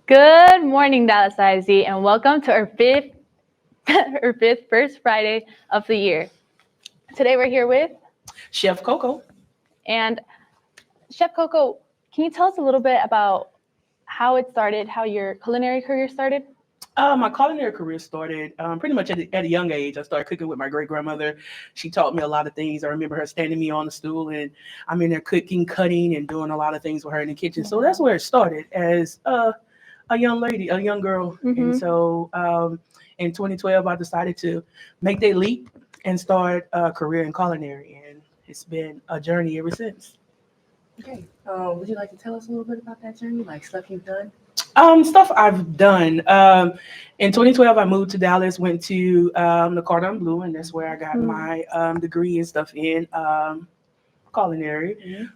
Good morning, DallasISD, and welcome to our fifth first Friday of the year. Today we're here with Chef Coko. And Chef Coko, can you tell us a little bit about how it started, how your culinary career started? My culinary career started pretty much at a young age. I started cooking with my great-grandmother. She taught me a lot of things. I remember her standing me on the stool, and I'm in there cooking, cutting, and doing a lot of things with her in the kitchen. So that's where it started as a young lady, a young girl. Mm-hmm. And so in 2012, I decided to make that leap and start a career in culinary. And it's been a journey ever since. Okay. Would you like to tell us a little bit about that journey, like stuff you've done? Stuff I've done. In 2012, I moved to Dallas, went to the Cordon Bleu, and that's where I got my degree and stuff in culinary.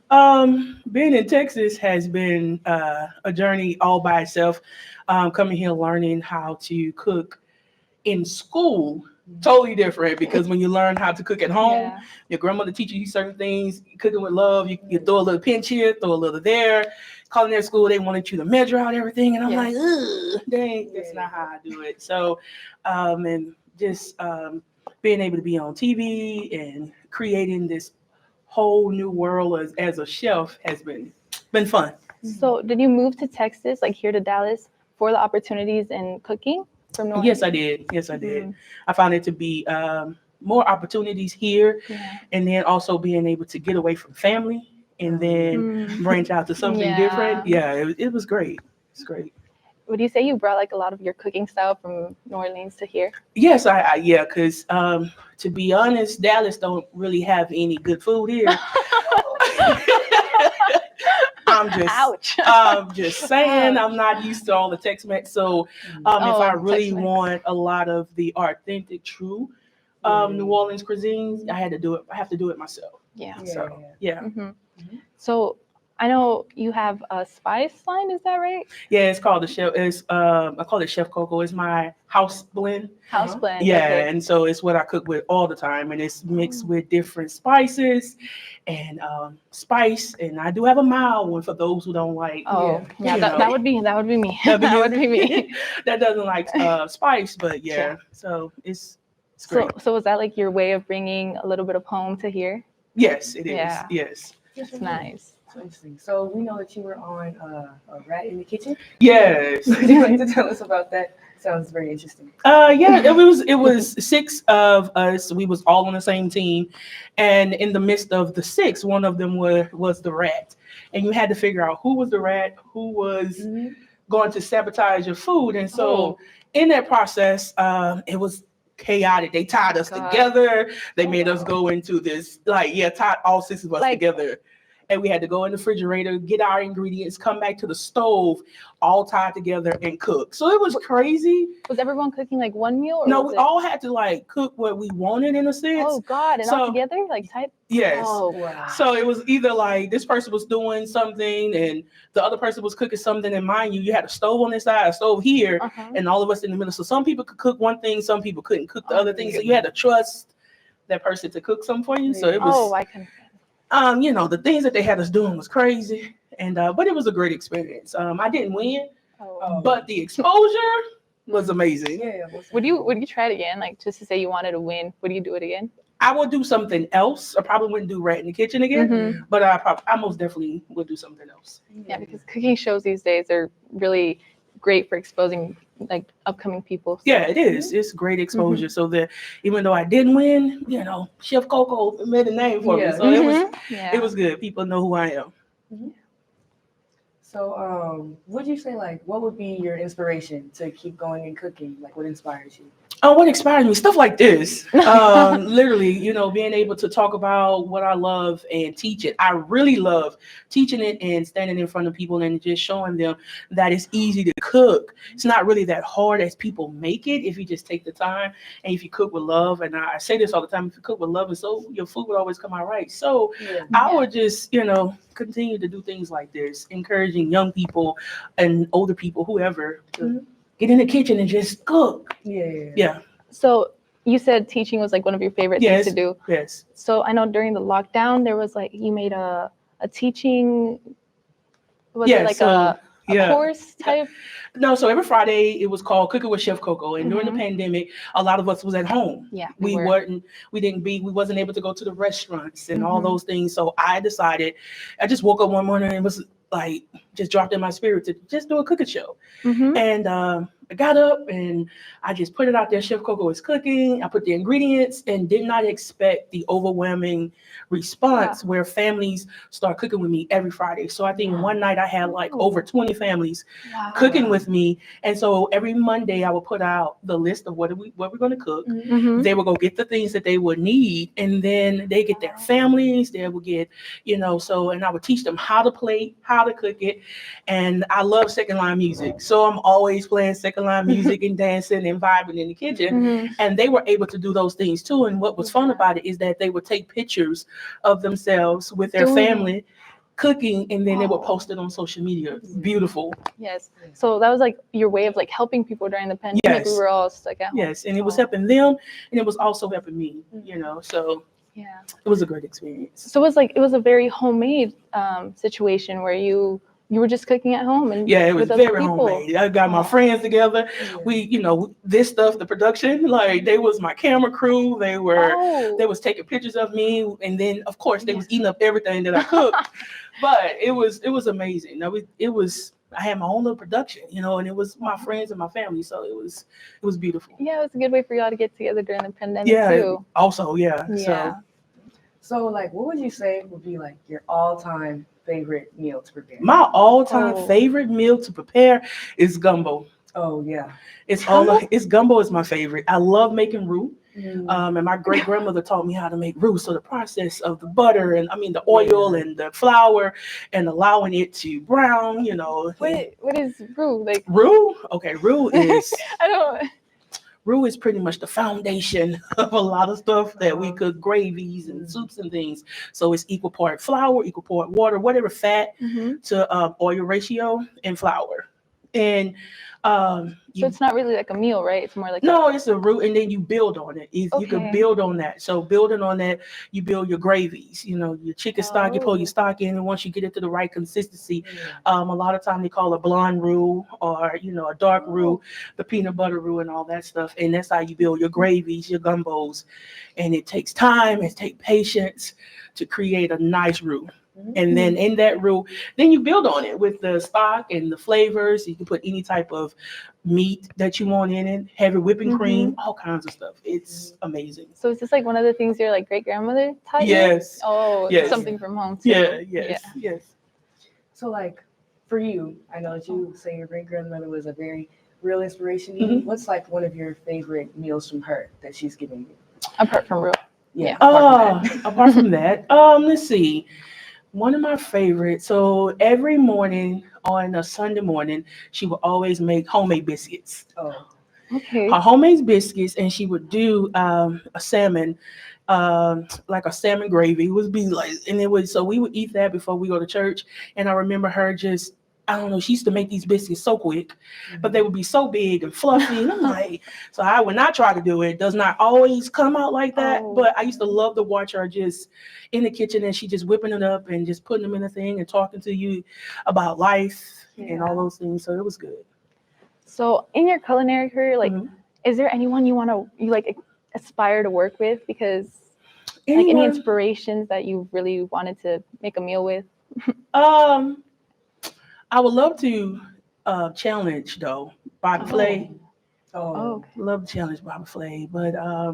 Being in Texas has been a journey all by itself. Coming here, learning how to cook in school, totally different, because when you learn how to cook at home, your grandmother teaches you certain things, cooking with love, you throw a little pinch here, throw a little there. Culinary school, they wanted you to measure out everything, and I'm like, ugh, dang, that's not how I do it. So, and just being able to be on TV and creating this whole new world as a chef has been fun. So did you move to Texas, like here to Dallas, for the opportunities in cooking from North? Yes, I did. I found it to be more opportunities here, and then also being able to get away from family and then branch out to something different. Yeah, it was great. It's great. Would you say you brought like a lot of your cooking style from New Orleans to here? Yes, because to be honest, Dallas don't really have any good food here. I'm just saying, I'm not used to all the Tex-Mex. So if I really Tex-Mex. want a lot of the authentic, true New Orleans cuisine, I have to do it myself. So I know you have a spice line, is that right? Yeah, it's called I call it Chef Coko. It's my house blend. House blend. Yeah, okay. and so it's what I cook with all the time, and it's mixed with different spices and spice. And I do have a mild one for those who don't like. That would be me. That would be me. That doesn't like spice, but so it's great. So was that like your way of bringing a little bit of home to here? Yes, it is. Yeah. Yes. It's nice. So interesting. So we know that you were on a Rat in the Kitchen. Yes. Would you like to tell us about that? Sounds very interesting. It was 6 of us. We was all on the same team, and in the midst of the 6, one of them was the rat, and you had to figure out who was the rat, who was going to sabotage your food, and so in that process, it was chaotic. They tied us together. They made us go into this tied all 6 of us together. And we had to go in the refrigerator, get our ingredients, come back to the stove, all tied together and cook. So it was crazy. Was everyone cooking like one meal? Or no, we all had to cook what we wanted in a sense. Oh God! And all together, type. Yes. Oh wow. So it was either this person was doing something and the other person was cooking something. And mind you had a stove on this side, a stove here, and all of us in the middle. So some people could cook one thing, some people couldn't cook the other thing. So you had to trust that person to cook something for you. So it was. I can. The things that they had us doing was crazy, and but it was a great experience. I didn't win, but the exposure was amazing. Yeah. Would you try it again? Just to say you wanted to win, would you do it again? I would do something else. I probably wouldn't do Rat in the Kitchen again, but I most definitely would do something else. Yeah, because cooking shows these days are really great for exposing upcoming people. So. Yeah, it is. It's great exposure. So that even though I didn't win, Chef Coko made a name for me. So it was good. People know who I am. So would you say what would be your inspiration to keep going and cooking? What inspires you? Oh, what inspired me? Stuff like this. Literally, being able to talk about what I love and teach it. I really love teaching it and standing in front of people and just showing them that it's easy to cook. It's not really that hard as people make it if you just take the time and if you cook with love. And I say this all the time, if you cook with love, and so your food would always come out right. So I would just, continue to do things like this, encouraging young people and older people, whoever, to get in the kitchen and just cook. Yeah. So you said teaching was one of your favorite things to do. Yes. So I know during the lockdown there was you made a teaching. Was it a course type? No, so every Friday it was called Cooking with Chef Coko, and during the Mhm. pandemic, a lot of us was at home. Yeah, we were. wasn't able to go to the restaurants and all Mhm. those things. So I decided, I just woke up one morning and was like, just dropped in my spirit to just do a cooking show. Mhm. And I got up and I just put it out there. Chef Coko is cooking. I put the ingredients and did not expect the overwhelming response where families start cooking with me every Friday. So I think one night I had like over 20 families Wow. cooking with me. And so every Monday I would put out the list of what we're going to cook. Mhm. They would go get the things that they would need, and then they get their families. They would get, and I would teach them how to plate, how to cook it. And I love second line music. So I'm always playing second line music and dancing and vibing in the kitchen. Mhm. And they were able to do those things too. And what was fun about it is that they would take pictures of themselves with their Doing it. family cooking, and then they would post it on social media. Beautiful. Yes. So that was like your way of like helping people during the pandemic. We Yes. were all stuck at home. Yes, and it was helping them, and it was also helping me. So Yeah. it was a great experience. So it was a very homemade situation where you were just cooking at home and Yeah, it was with other very people. homemade. I got my friends together. We, this stuff, the production, like they was my camera crew. They was taking pictures of me, and then of course they was eating up everything that I cooked. But it was amazing. I had my own little production, and it was my friends and my family, so it was beautiful. Yeah, it was a good way for y'all to get together during the pandemic too. Also, Yeah. So, like, what would you say would be like your all-time favorite meal to prepare? My all-time favorite meal to prepare is gumbo. Oh yeah, It's gumbo is my favorite. I love making roux. And my great grandmother taught me how to make roux. So the process of the butter and the oil and the flour and allowing it to brown, What is roux? Like roux? Okay, roux is I don't. roux is pretty much the foundation of a lot of stuff that we cook, gravies and soups and things. So it's equal part flour, equal part water, whatever fat to oil ratio and flour. And so it's not really like a meal, right? It's more like it's a roux, and then you build on it. You can build on that. So building on that, you build your gravies. Your chicken stock, you pull your stock in, and once you get it to the right consistency, a lot of time they call it blonde roux or a dark roux, the peanut butter roux, and all that stuff. And that's how you build your gravies, your gumbos. And it takes time, it takes patience to create a nice roux. And then in that roux, then you build on it with the stock and the flavors. You can put any type of meat that you want in it, heavy whipping cream, all kinds of stuff. It's amazing. So is this like one of the things your like great grandmother taught you? Yes. Oh, yes. Something from home too. Yes. So like for you, I know that you say your great grandmother was a very real inspiration to you. What's like one of your favorite meals from her that she's given you? Apart from roux. Yeah. Apart from that, let's see. One of my favorites. So every morning on a Sunday morning, she would always make homemade biscuits. Oh, okay. Her homemade biscuits, and she would do a salmon, like a salmon gravy. It would be like, so we would eat that before we go to church. And I remember her just, I don't know, she used to make these biscuits so quick, but they would be so big and fluffy. And I'm like, so when I try to do it, it does not always come out like that. But I used to love to watch her just in the kitchen, and she just whipping it up and just putting them in a thing and talking to you about life and all those things. So it was good. So in your culinary career, like, is there anyone you like aspire to work with? Because like any inspirations that you really wanted to make a meal with? I would love to challenge though Bobby Flay. Okay. Love to challenge Bobby Flay, but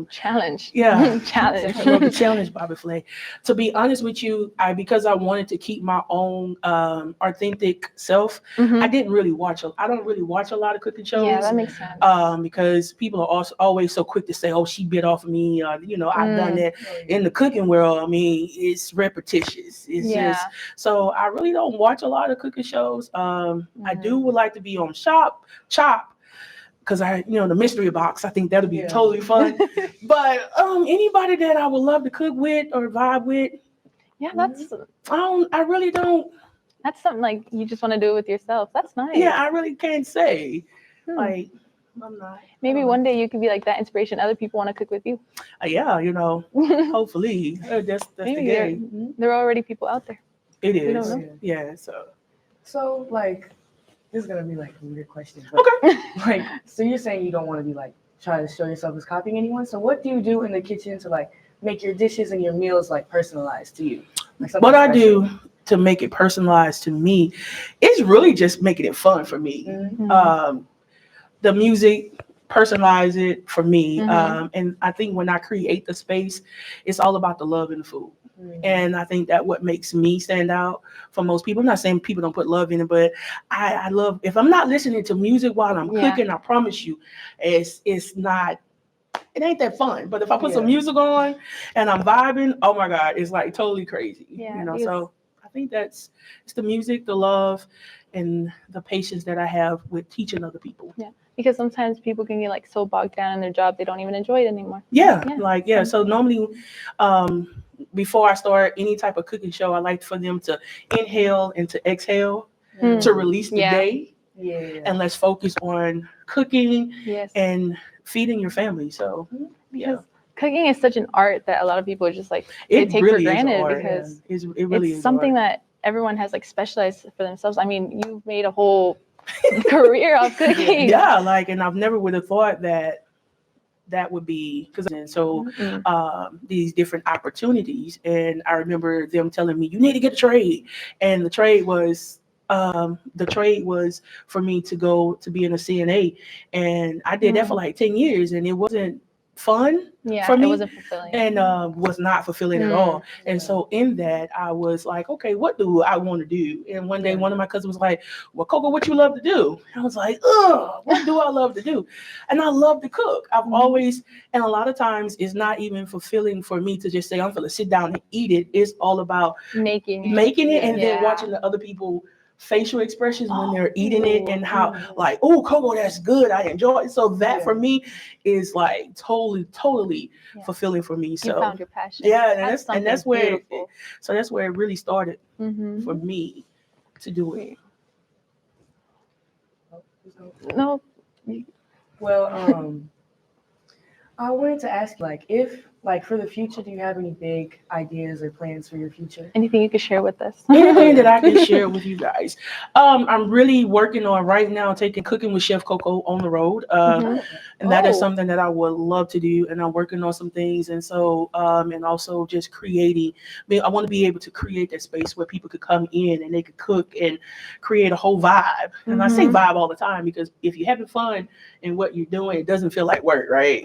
challenge. Yeah, challenge. I love to challenge Bobby Flay. To be honest with you, because I wanted to keep my own authentic self, I don't really watch a lot of cooking shows. Yeah, that makes sense. Because people are also always so quick to say, "Oh, she bit off of me," I've done that. In the cooking world, I mean, it's repetitious. It's just so I really don't watch a lot of cooking shows. I would like to be on Chop. Because the mystery box, I think that'll be totally fun. But anybody that I would love to cook with or vibe with, I really don't. That's something like you just want to do it with yourself. That's nice. Yeah, I really can't say. Like, I'm not. Maybe one day you could be like that inspiration. Other people want to cook with you. Hopefully that's the game. There are already people out there. It is. We don't know. Yeah. So like, This is gonna be like a weird question. But Okay. like, so you're saying you don't want to be like trying to show yourself as copying anyone. So what do you do in the kitchen to like make your dishes and your meals like personalized to you? Like What I special? do to make it personalized to me is really just making it fun for me. Mm-hmm. The music, personalize it for me. Mhm. And I think when I create the space, it's all about the love in the food. Mm-hmm. And I think that what makes me stand out for most people. I'm not saying people don't put love in it, but I love, if I'm not listening to music while I'm Yeah. cooking, I promise you, it's not, it ain't that fun. But if I put some Yeah. music on and I'm vibing, oh my God, it's like totally crazy. Yeah, You know, because- so I think it's the music, the love, and the patience that I have with teaching other people. Yeah, because sometimes people can get like so bogged down in their job they don't even enjoy it anymore. Yeah. So normally, before I start any type of cooking show, I like for them to inhale and to exhale Mm. to release the Yeah. day, Yeah. and let's focus on cooking Yes, and feeding your family. So because cooking is such an art that a lot of people just like they it take really for is granted art. because It really it's is something art. that everyone has like specialized for themselves. I mean, you've made a whole career of cooking. Yeah, like, and I've never would have thought that would be because so Mm. these different opportunities, and I remember them telling me you need to get a trade, and the trade was for me to go to be in a CNA, and I did that for like 10 years, and it wasn't fun Yeah, for it me wasn't fulfilling. and was not fulfilling at all. And so in that, I was like, okay, what do I want to do? And one day, one of my cousins was like, well, Coco, what you love to do? And I was like, what do I love to do? And I love to cook. I've always, and a lot of times it's not even fulfilling for me to just say, I'm going to sit down and eat it. It's all about making it and then Yeah. watching the other people facial expressions when they're eating it and how like, oh, Coco, that's good. I enjoy it. So that for me is like totally fulfilling for me. So you found your passion. yeah, and that's where beautiful. so that's where it really started Mm-hmm. for me to do it. No. Well, I wanted to ask, like, if, like, for the future, do you have any big ideas or plans for your future? Anything you could share with us? Anything that I can share with you guys. I'm really working on right now taking cooking with Chef Coko on the road. And that is something that I would love to do. And I'm working on some things. And so, and also just creating, I want to be able to create that space where people could come in and they could cook and create a whole vibe. And I say vibe all the time because if you're having fun in what you're doing, it doesn't feel like work, right?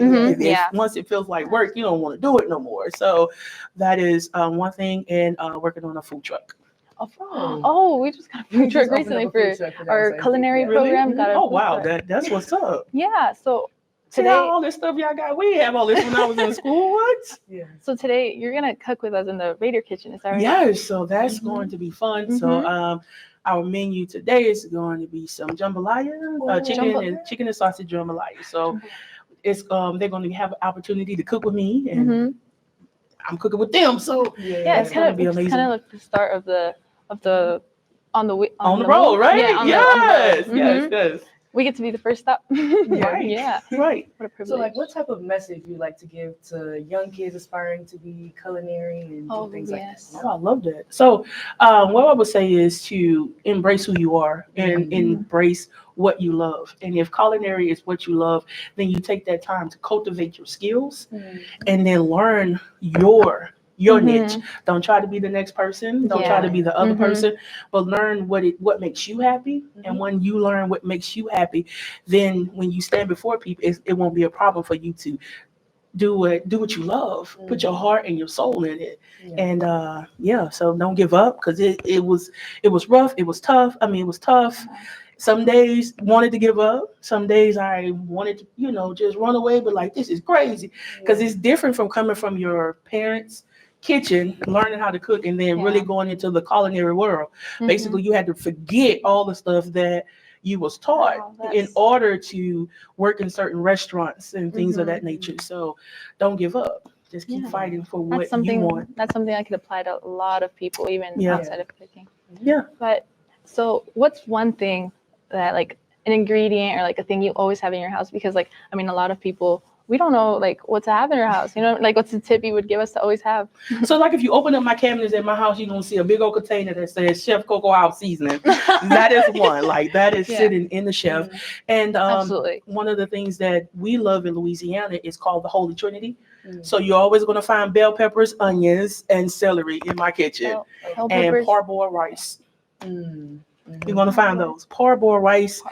Once it feels like work, you don't want to do it no more. So that is one thing. And working on a food truck. We just got a food truck recently for our culinary program. Got a oh food wow, truck. that's what's up. Yeah, so See today all this stuff y'all got. We have all this when I was in school. What? Yeah. So today you're gonna cook with us in the Raider kitchen. Is that right? Yes. So that's going to be fun. So our menu today is going to be some jambalaya, chicken and sausage jambalaya. So it's they're going to have an opportunity to cook with me, and I'm cooking with them. So yeah, it's kind of amazing. Kind of like the start of the on the road, right? Yes. Yes. We get to be the first stop. Right. Yeah. Right. What a privilege. So, like, what type of message you like to give to young kids aspiring to be culinary and do things like that? Oh, I love that. So, what I would say is to embrace who you are and embrace what you love. And if culinary is what you love, then you take that time to cultivate your skills and then learn your niche. Don't try to be the next person. Don't try to be the other person, but learn what makes you happy. And when you learn what makes you happy, then when you stand before people, it won't be a problem for you to do what you love. Put your heart and your soul in it. And so don't give up because it was rough. It was tough. I mean, it was tough. Some days wanted to give up. Some days I wanted to, just run away. But like, this is crazy because it's different from coming from your parents' kitchen, learning how to cook, and then really going into the culinary world. Basically, you had to forget all the stuff that you was taught in order to work in certain restaurants and things of that nature. So don't give up. Just keep fighting for what you want. That's something I could apply to a lot of people, even outside of cooking. Yeah. But so what's one thing that like an ingredient or like a thing you always have in your house? Because like, I mean, a lot of people we don't know like what to have in our house. You know, like what's the tip you would give us to always have? So like if you open up my cabinets at my house, you're gonna see a big old container that says Chef Coko House Seasoning. That is one. Like that is sitting in the chef. And Absolutely. one of the things that we love in Louisiana is called the Holy Trinity. So you're always gonna find bell peppers, onions, and celery in my kitchen. Bell And peppers. parboiled rice. You're gonna find those. Parboiled rice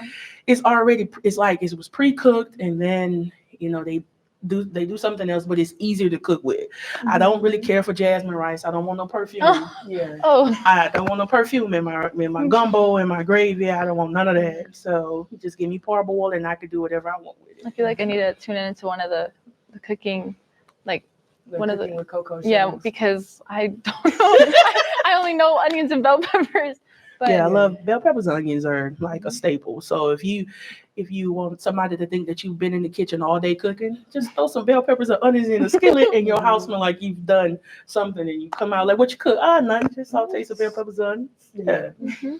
is already, it's like it was pre-cooked, and then they do something else, but it's easier to cook with. I don't really care for jasmine rice. I don't want no perfume. I don't want no perfume in my gumbo and my gravy. I don't want none of that. So just give me parboiled, and I can do whatever I want with it. I feel like I need to tune into one of the cooking, like one of the with Coco shows. because I don't know. I only know onions and bell peppers. But I love bell peppers and onions are like a staple. So if you want somebody to think that you've been in the kitchen all day cooking, just throw some bell peppers and onions in a skillet, and your house smell like you've done something, and you come out like, what you cook? Nothing, just saute some bell peppers and onions. Yeah.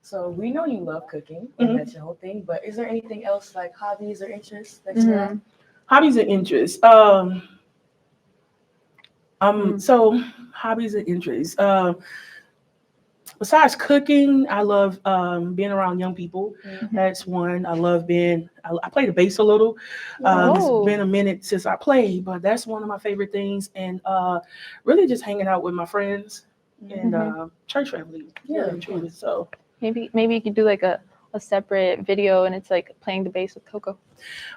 So we know you love cooking, and that's your whole thing, but is there anything else like hobbies or interests that you have? Hobbies and interests. So hobbies and interests. Besides cooking, I love being around young people. That's one. I love I play the bass a little. It's been a minute since I played, but that's one of my favorite things. And really just hanging out with my friends and church family. Truly. So maybe you could do like a separate video, and it's like playing the bass with Coco.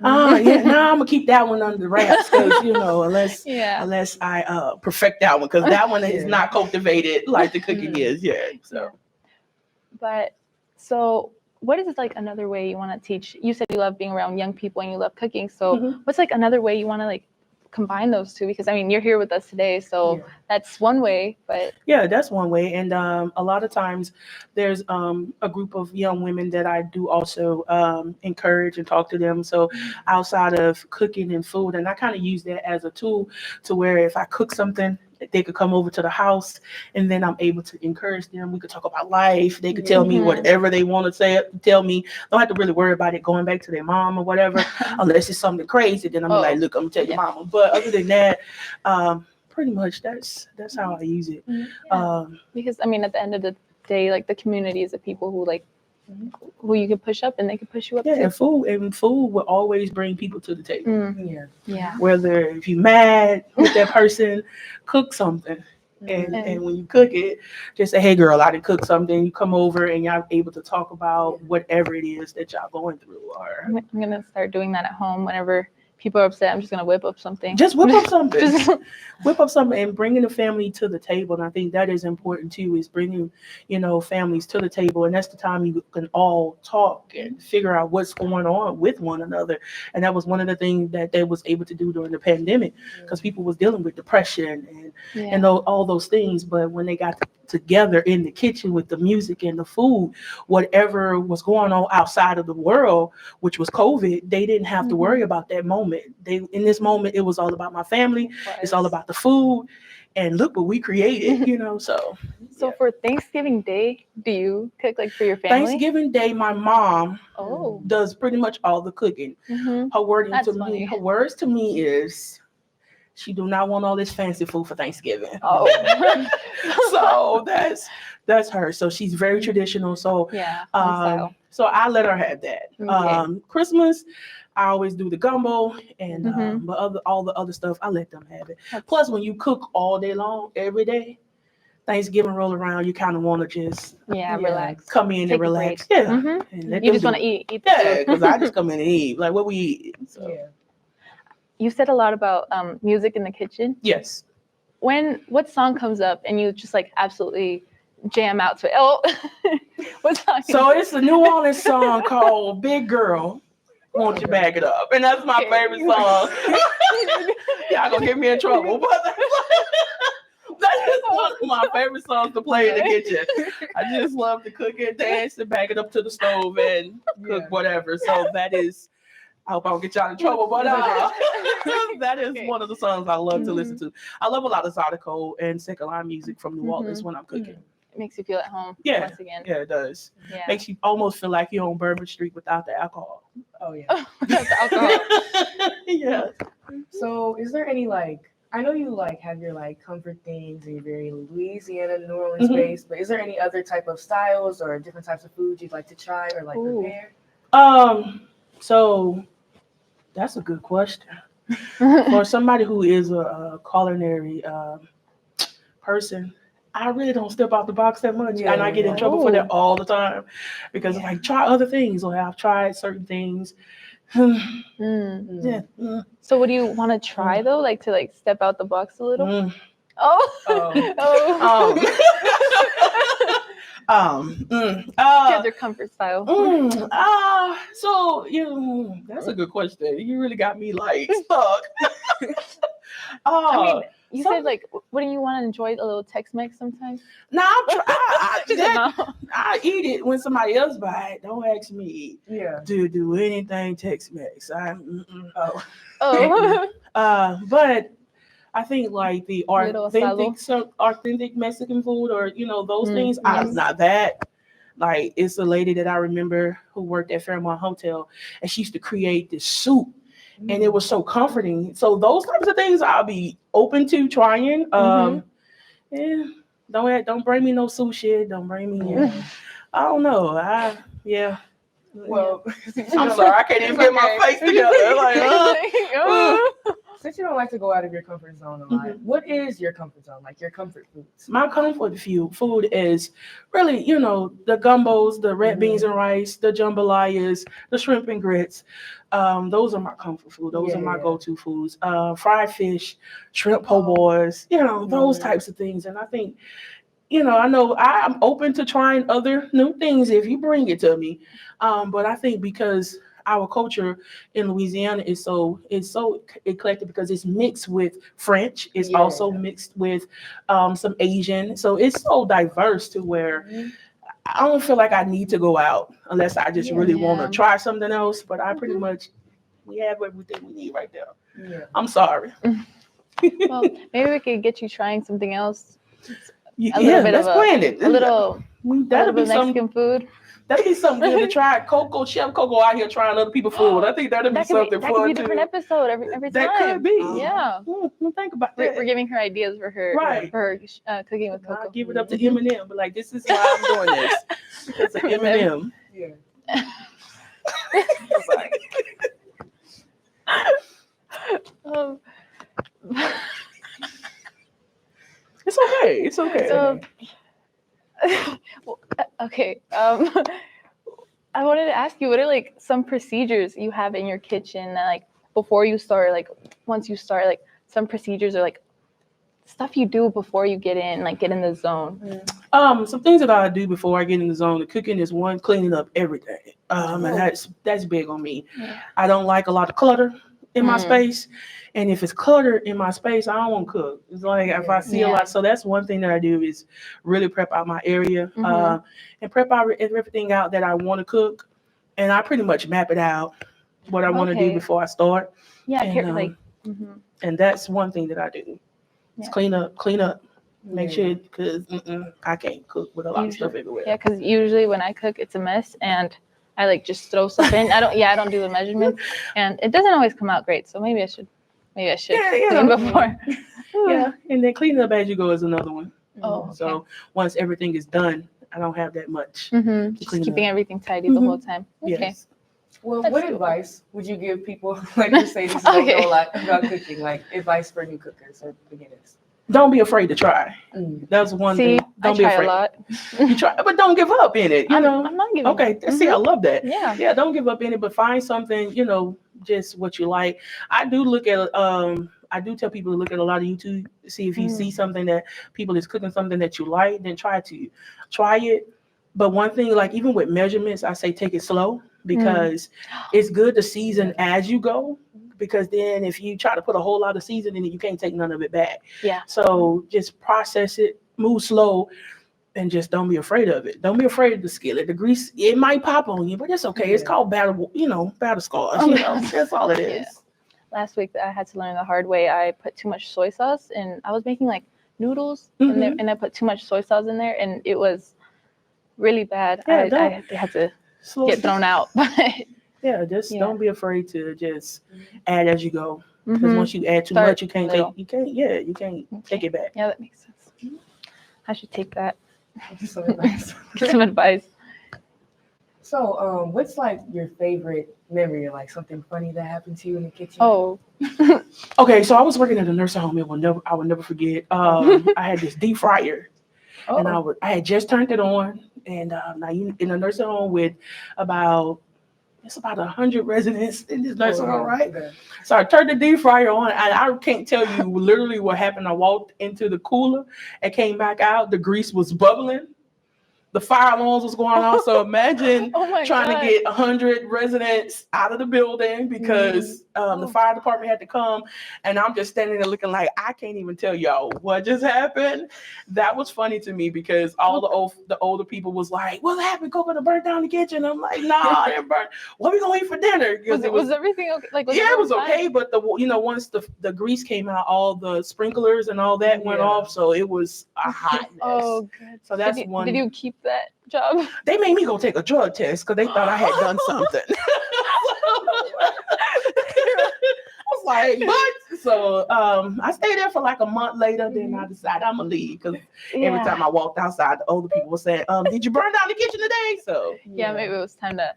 Now I'm gonna keep that one under the wraps, because unless I perfect that one, because that one is not cultivated like the cooking is yet. So, but what is like another way you want to teach? You said you love being around young people and you love cooking. So what's like another way you want to like combine those two? Because I mean, you're here with us today, so that's one way. But that's one way. And a lot of times there's a group of young women that I do also encourage and talk to them. So outside of cooking and food, and I kind of use that as a tool to where if I cook something, they could come over to the house, and then I'm able to encourage them. We could talk about life. They could tell me whatever they want to tell me. Don't have to really worry about it going back to their mom or whatever, unless it's something crazy. Then I'm like, look, I'm gonna tell your mama. But other than that, pretty much that's how I use it. Because I mean, at the end of the day, like the community is the people who like who you can push up, and they can push you up. And food will always bring people to the table. Whether if you're mad with that person, cook something. And when you cook it, just say, hey girl, I didn't cook something. You come over and y'all able to talk about whatever it is that y'all going through. Or I'm gonna start doing that at home. Whenever people are upset, I'm just gonna whip up something. Just whip up something. Whip up something and bringing the family to the table. And I think that is important too, is bringing, families to the table. And that's the time you can all talk and figure out what's going on with one another. And that was one of the things that they was able to do during the pandemic, because people was dealing with depression and all those things. But when they got together in the kitchen with the music and the food, whatever was going on outside of the world, which was COVID, they didn't have to worry about that moment. In this moment, it was all about my family. It's all about the food, and look what we created, So for Thanksgiving Day, do you cook like for your family? Thanksgiving Day, my mom does pretty much all the cooking. Her words to me is, she do not want all this fancy food for Thanksgiving. So that's her. So she's very traditional. So so I let her have that. Christmas, I always do the gumbo and but all the other stuff, I let them have it. Plus, when you cook all day long, every day, Thanksgiving roll around, you kind of want to just relax, come in and relax. And you just want to eat. Because I just come in and eat like what we eat. So. You said a lot about music in the kitchen. Yes. What song comes up and you just like absolutely jam out to it? What song? So it's a New Orleans song called "Big Girl, Won't You Back It Up," and that's my favorite song. Y'all gonna get me in trouble, but that is one of my favorite songs to play in the kitchen. I just love to cook it, dance, and back it up to the stove and cook whatever. So that is. I hope I don't get y'all in trouble, but that is one of the songs I love to listen to. I love a lot of Zydeco and second line music from New Orleans when I'm cooking. It makes you feel at home. Once again. Yeah, it does. Yeah. Makes you almost feel like you're on Bourbon Street without the alcohol. Oh yeah. Without the alcohol. Yeah. So is there any like, I know you like have your like comfort things and you're very Louisiana, New Orleans based, but is there any other type of styles or different types of foods you'd like to try or like prepare? So that's a good question. For somebody who is a culinary person, I really don't step out the box that much, and I get in trouble for that all the time because I'm like, try other things, or I've tried certain things. So what do you want to try though, like to like step out the box a little? You have their comfort style. That's a good question. You really got me like stuck. I mean, you said like, wouldn't you want to enjoy a little Tex-Mex sometimes? No, I eat it when somebody else buy it. Don't ask me to do anything Tex-Mex. But I think like the authentic Mexican food, or those things. I'm not that. Like, it's a lady that I remember who worked at Fairmont Hotel, and she used to create this soup. And it was so comforting. So those types of things I'll be open to trying. Don't bring me no sushi. Don't bring me. I don't know. Well, I'm sorry. I can't even get my face together. Since you don't like to go out of your comfort zone a lot, what is your comfort zone? Like your comfort foods? My comfort food is really, the gumbos, the red beans and rice, the jambalayas, the shrimp and grits. Those are my comfort food. Those are my go-to foods. Fried fish, shrimp po' boys, those types of things. And I think, I know I'm open to trying other new things if you bring it to me. But I think because our culture in Louisiana is so eclectic, because it's mixed with French. It's also mixed with some Asian. So it's so diverse to where I don't feel like I need to go out unless I just really want to try something else. But I pretty much, we have everything we need right there. Yeah. I'm sorry. Well, maybe we could get you trying something else. A little bit of Mexican food. That'd be something good to try. Chef Coko out here trying other people's food. I think that'd be something fun too. That could be a different episode every time. That could be. Yeah. Think about that. We're giving her ideas for her cooking with Coko. I'll give it up to Eminem, but like, this is why I'm doing this. Because of Eminem. Yeah. It's okay. It's okay. So, okay. I wanted to ask you, what are like some procedures you have in your kitchen that, like, before you start, like once you start, like some procedures or like stuff you do before you get in the zone? Some things that I do before I get in the zone. The cooking is one, cleaning up everything. And that's big on me. Yeah. I don't like a lot of clutter in my space. And if it's cluttered in my space, I don't want to cook. It's like if I see a lot. So that's one thing that I do, is really prep out my area and prep out everything out that I want to cook. And I pretty much map it out, what I want to do before I start. Yeah. And, and that's one thing that I do. It's clean up. Make sure, because I can't cook with a lot of stuff everywhere. Yeah, because usually when I cook, it's a mess, and I like just throw stuff in. I don't do the measurements, and it doesn't always come out great. So maybe I should clean before. Yeah, and then cleaning up as you go is another one. Oh, okay. So once everything is done, I don't have that much. Just keeping everything tidy the whole time. Okay. Yes. Well, what advice would you give people, like you say, this don't know a lot about cooking, like advice for new cookers or beginners? Don't be afraid to try. That's one thing. Don't be afraid. A lot. You try, but don't give up in it. I'm not giving up. Okay, see, I love that. Yeah, don't give up in it, but find something, just what you like. I do tell people to look at a lot of YouTube, see if you see something that people is cooking something that you like, then try it. But one thing, like even with measurements, I say take it slow, because it's good to season as you go. Because then if you try to put a whole lot of seasoning in it, you can't take none of it back. Yeah. So just process it, move slow, and just don't be afraid of it. Don't be afraid of the skillet. The grease, it might pop on you, but it's okay. It's called battle scars. That's all it is. Yeah. Last week I had to learn the hard way. I put too much soy sauce, and I was making like noodles, and I put too much soy sauce in there, and it was really bad. I had to get thrown out. Yeah, don't be afraid to just add as you go. Because once you add too Start much, you can't take it back. Yeah, that makes sense. I should take that. Some advice. Get some advice. So, what's like your favorite memory, or like something funny that happened to you in the kitchen? Oh, Okay, so I was working at a nursing home. I will never forget. I had this deep fryer, and I had just turned it on, and now you in a nursing home with about 100 residents in this nursing home, right? Okay. So I turned the deep fryer on, and I can't tell you literally what happened. I walked into the cooler and came back out. The grease was bubbling. The fire alarms was going off. So imagine oh my trying God. to get 100 residents out of the building because the fire department had to come. And I'm just standing there looking like, I can't even tell y'all what just happened. That was funny to me because all the older people was like, what happened? Go to burn down the kitchen. I'm like, nah, I didn't burn. What are we going to eat for dinner? Was everything okay? Like, Yeah, it was okay. But once the grease came out, all the sprinklers and all that went off. So it was a hot mess. Oh, good. So that's one. Did you keep that job? They made me go take a drug test because they thought I had done something. I was like, what? So I stayed there for like a month later. Then I decided I'm gonna leave because every time I walked outside, the older people were saying, did you burn down the kitchen today? So yeah, maybe it was time to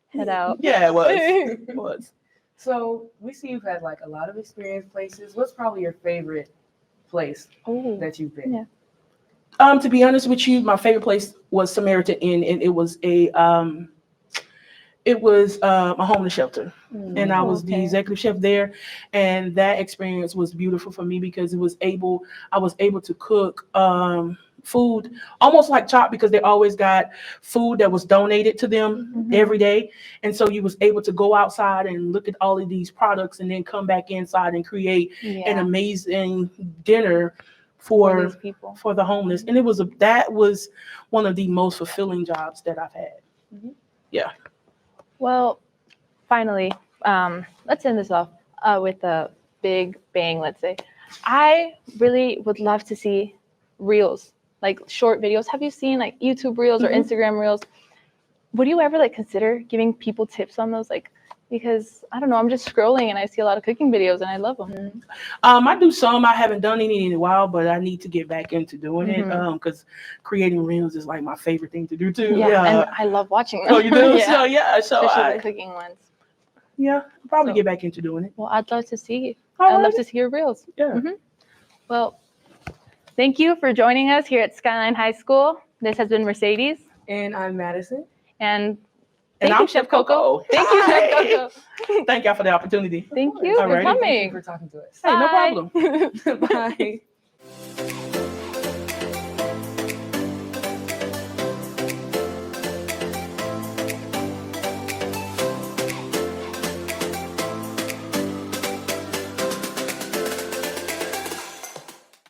head out. Yeah, it was. It was. So we see you've had like a lot of experience places. What's probably your favorite place that you've been? Yeah. To be honest with you, my favorite place was Samaritan Inn, and it was a homeless shelter, and I was the executive chef there, and that experience was beautiful for me because I was able to cook food almost like CHOP because they always got food that was donated to them every day, and so you was able to go outside and look at all of these products and then come back inside and create an amazing dinner for these people, for the homeless. And that was one of the most fulfilling jobs that I've had. Yeah. Well, finally, let's end this off with a big bang, let's say. I really would love to see reels, like short videos. Have you seen like YouTube reels or Instagram reels? Would you ever like consider giving people tips on those? Like, because I don't know, I'm just scrolling and I see a lot of cooking videos and I love them. I do some. I haven't done any in a while, but I need to get back into doing it because creating reels is like my favorite thing to do too. Yeah, and I love watching them. Oh, you do? Yeah. So Especially the cooking ones. Yeah, I'll probably get back into doing it. Well, I'd love to see. I'd love to see your reels. Yeah. Well, thank you for joining us here at Skyline High School. This has been Mercedes. And I'm Madison. And I'm you, Chef Coko. Thank you, Chef Coko. Thank y'all for the opportunity. Thank you for Alrighty. coming. Thank you for talking to us. Hey, no problem. Bye.